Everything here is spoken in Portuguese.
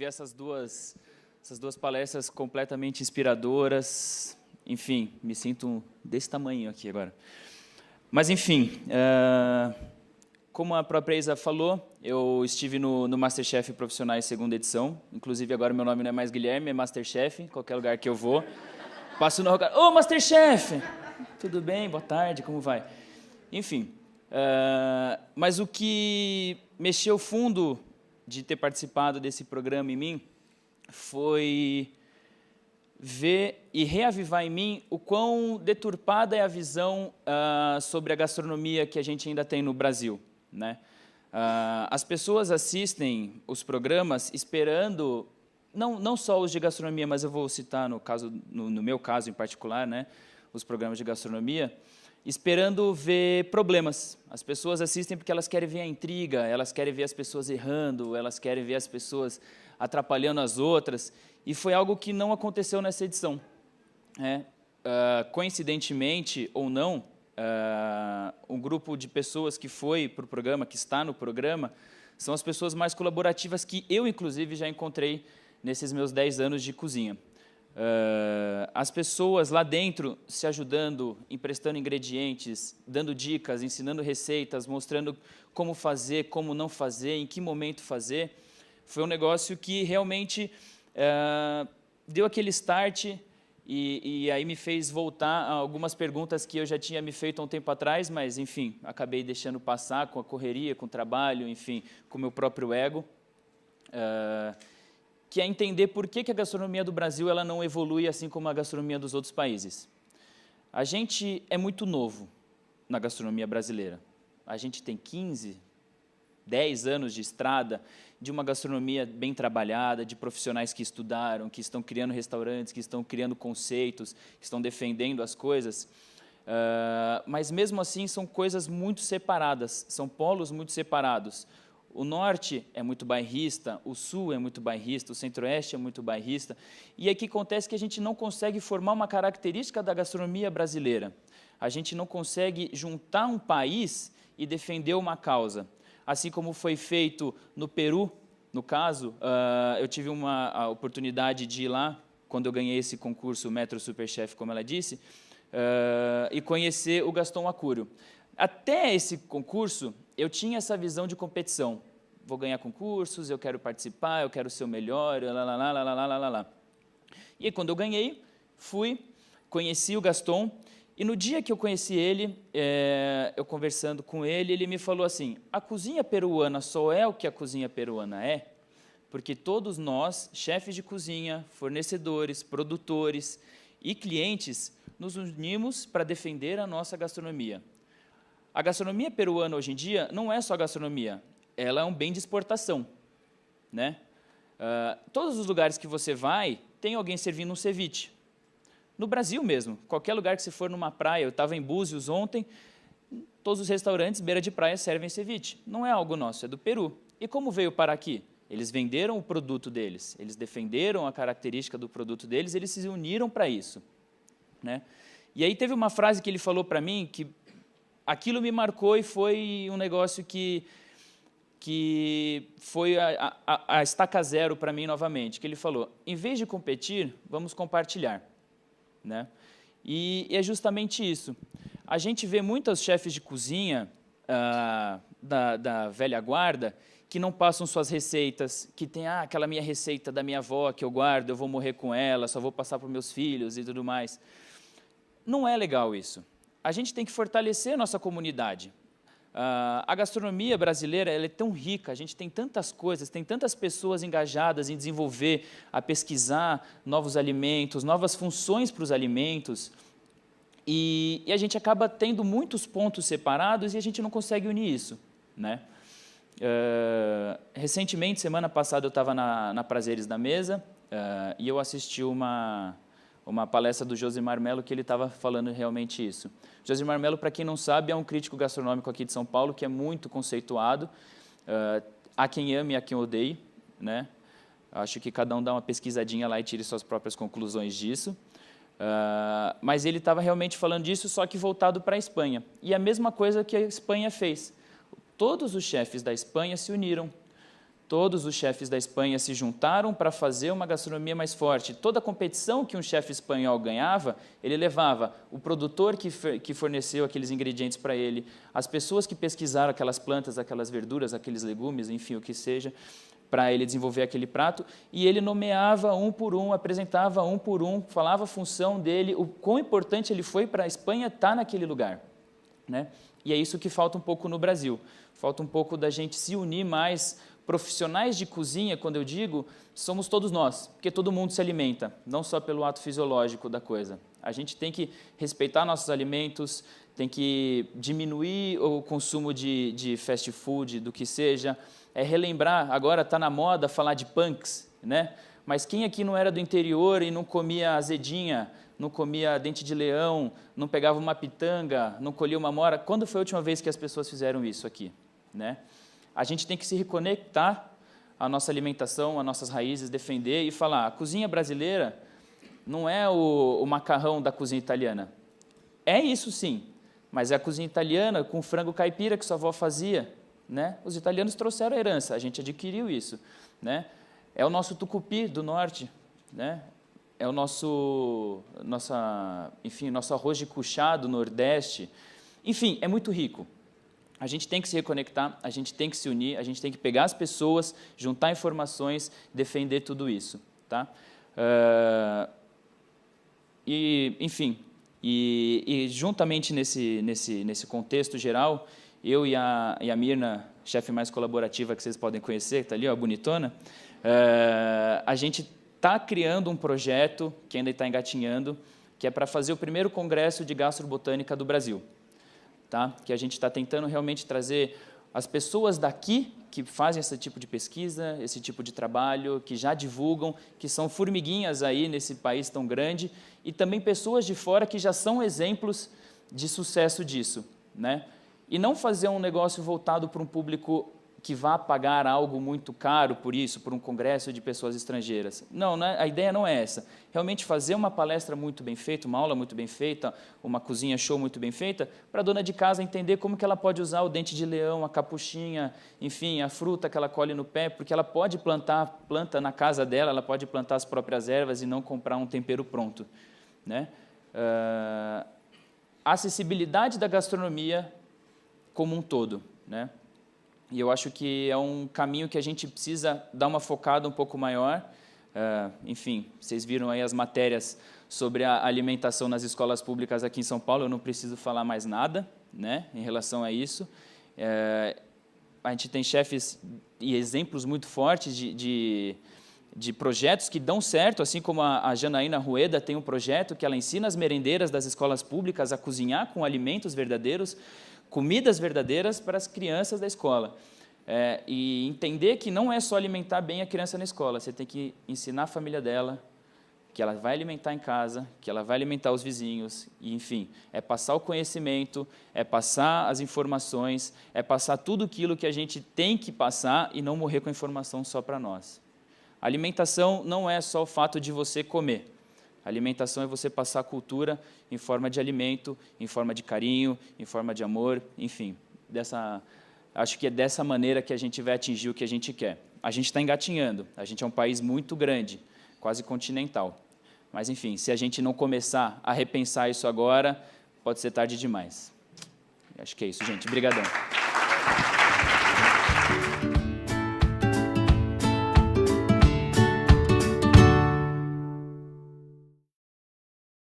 ver essas duas palestras completamente inspiradoras. Enfim, me sinto desse tamanho aqui agora. Mas, enfim, como a própria Isa falou, eu estive no Masterchef Profissionais segunda edição. Inclusive, agora meu nome não é mais Guilherme, é Masterchef. Qualquer lugar que eu vou, passo no lugar. Ô, Masterchef! Tudo bem? Boa tarde, como vai? Enfim, mas o que mexeu fundo de ter participado desse programa em mim foi ver e reavivar em mim o quão deturpada é a visão sobre a gastronomia que a gente ainda tem no Brasil, né? As pessoas assistem os programas esperando, não só os de gastronomia, mas eu vou citar no meu caso em particular, né, os programas de gastronomia, esperando ver problemas. As pessoas assistem porque elas querem ver a intriga, elas querem ver as pessoas errando, elas querem ver as pessoas atrapalhando as outras, e foi algo que não aconteceu nessa edição. Coincidentemente ou não, um grupo de pessoas que foi para o programa, que está no programa, são as pessoas mais colaborativas que eu, inclusive, já encontrei nesses meus 10 anos de cozinha. As pessoas lá dentro se ajudando, emprestando ingredientes, dando dicas, ensinando receitas, mostrando como fazer, como não fazer, em que momento fazer. Foi um negócio que realmente deu aquele start e aí me fez voltar a algumas perguntas que eu já tinha me feito há um tempo atrás, mas, enfim, acabei deixando passar com a correria, com o trabalho, enfim, com o meu próprio ego. Que é entender por que a gastronomia do Brasil ela não evolui assim como a gastronomia dos outros países. A gente é muito novo na gastronomia brasileira. A gente tem 15, 10 anos de estrada, de uma gastronomia bem trabalhada, de profissionais que estudaram, que estão criando restaurantes, que estão criando conceitos, que estão defendendo as coisas. Mas, mesmo assim, são coisas muito separadas, são polos muito separados. O norte é muito bairrista, o sul é muito bairrista, o centro-oeste é muito bairrista. E aí o que acontece é que a gente não consegue formar uma característica da gastronomia brasileira. A gente não consegue juntar um país e defender uma causa. Assim como foi feito no Peru, no caso, eu tive a oportunidade de ir lá, quando eu ganhei esse concurso Metro Superchef, como ela disse, e conhecer o Gastão Acúrio. Até esse concurso, eu tinha essa visão de competição. Vou ganhar concursos, eu quero participar, eu quero ser o melhor, lá. E aí, quando eu ganhei, conheci o Gaston, e no dia que eu conheci ele, eu conversando com ele, ele me falou assim, a cozinha peruana só é o que a cozinha peruana é, porque todos nós, chefes de cozinha, fornecedores, produtores e clientes, nos unimos para defender a nossa gastronomia. A gastronomia peruana, hoje em dia, não é só gastronomia, ela é um bem de exportação, né? Todos os lugares que você vai, tem alguém servindo um ceviche. No Brasil mesmo, qualquer lugar que você for numa praia, eu estava em Búzios ontem, todos os restaurantes, beira de praia, servem ceviche. Não é algo nosso, é do Peru. E como veio para aqui? Eles venderam o produto deles, eles defenderam a característica do produto deles, eles se uniram para isso, né? E aí teve uma frase que ele falou para mim que aquilo me marcou e foi um negócio que foi a estaca zero para mim novamente, que ele falou, em vez de competir, vamos compartilhar, né? E é justamente isso. A gente vê muitos chefes de cozinha da velha guarda que não passam suas receitas, que tem aquela minha receita da minha avó que eu guardo, eu vou morrer com ela, só vou passar para os meus filhos e tudo mais. Não é legal isso. A gente tem que fortalecer a nossa comunidade. A gastronomia brasileira ela é tão rica, a gente tem tantas coisas, tem tantas pessoas engajadas em desenvolver, a pesquisar novos alimentos, novas funções para os alimentos, e a gente acaba tendo muitos pontos separados e a gente não consegue unir isso, né? Recentemente, semana passada, eu estava na Prazeres da Mesa e eu assisti uma palestra do Josimar Melo que ele estava falando realmente isso. Josimar Melo, para quem não sabe, é um crítico gastronômico aqui de São Paulo, que é muito conceituado, há quem ame e há quem odeie, né? Acho que cada um dá uma pesquisadinha lá e tire suas próprias conclusões disso. Mas ele estava realmente falando disso, só que voltado para a Espanha. E a mesma coisa que a Espanha fez. Todos os chefes da Espanha se uniram, Todos os chefes da Espanha se juntaram para fazer uma gastronomia mais forte. Toda a competição que um chefe espanhol ganhava, ele levava o produtor que forneceu aqueles ingredientes para ele, as pessoas que pesquisaram aquelas plantas, aquelas verduras, aqueles legumes, enfim, o que seja, para ele desenvolver aquele prato, e ele nomeava um por um, apresentava um por um, falava a função dele, o quão importante ele foi para a Espanha estar naquele lugar, né? E é isso que falta um pouco no Brasil. Falta um pouco da gente se unir mais. Profissionais de cozinha, quando eu digo, somos todos nós, porque todo mundo se alimenta, não só pelo ato fisiológico da coisa. A gente tem que respeitar nossos alimentos, tem que diminuir o consumo de fast food, do que seja, relembrar, agora está na moda falar de punks, né? Mas quem aqui não era do interior e não comia azedinha, não comia dente de leão, não pegava uma pitanga, não colhia uma amora? Quando foi a última vez que as pessoas fizeram isso aqui, né? A gente tem que se reconectar à nossa alimentação, às nossas raízes, defender e falar, a cozinha brasileira não é o macarrão da cozinha italiana. É isso sim, mas é a cozinha italiana com frango caipira que sua avó fazia, né? Os italianos trouxeram a herança, a gente adquiriu isso, né? É o nosso tucupi do norte, né? É o nosso arroz de cuchá do nordeste. Enfim, é muito rico. A gente tem que se reconectar, a gente tem que se unir, a gente tem que pegar as pessoas, juntar informações, defender tudo isso, tá? Enfim, juntamente nesse contexto geral, eu e a Mirna, chefe mais colaborativa que vocês podem conhecer, que está ali, ó, bonitona, a gente está criando um projeto, que ainda está engatinhando, que é para fazer o primeiro congresso de gastrobotânica do Brasil. Tá? Que a gente está tentando realmente trazer as pessoas daqui que fazem esse tipo de pesquisa, esse tipo de trabalho, que já divulgam, que são formiguinhas aí nesse país tão grande, e também pessoas de fora que já são exemplos de sucesso disso, né? E não fazer um negócio voltado para um público que vá pagar algo muito caro por isso, por um congresso de pessoas estrangeiras. Não, né? A ideia não é essa. Realmente fazer uma palestra muito bem feita, uma aula muito bem feita, uma cozinha show muito bem feita, para a dona de casa entender como que ela pode usar o dente de leão, a capuchinha, enfim, a fruta que ela colhe no pé, porque ela pode planta na casa dela, ela pode plantar as próprias ervas e não comprar um tempero pronto, né? A acessibilidade da gastronomia como um todo, né? E eu acho que é um caminho que a gente precisa dar uma focada um pouco maior. Enfim, vocês viram aí as matérias sobre a alimentação nas escolas públicas aqui em São Paulo, eu não preciso falar mais nada, né, em relação a isso. A gente tem chefes e exemplos muito fortes de projetos que dão certo, assim como a Janaína Rueda tem um projeto que ela ensina as merendeiras das escolas públicas a cozinhar com alimentos verdadeiros, comidas verdadeiras para as crianças da escola. E entender que não é só alimentar bem a criança na escola, você tem que ensinar a família dela, que ela vai alimentar em casa, que ela vai alimentar os vizinhos, e, enfim, é passar o conhecimento, é passar as informações, é passar tudo aquilo que a gente tem que passar e não morrer com a informação só para nós. A alimentação não é só o fato de você comer. A alimentação é você passar a cultura em forma de alimento, em forma de carinho, em forma de amor, enfim. Acho que é dessa maneira que a gente vai atingir o que a gente quer. A gente está engatinhando, a gente é um país muito grande, quase continental. Mas, enfim, se a gente não começar a repensar isso agora, pode ser tarde demais. Acho que é isso, gente. Obrigadão.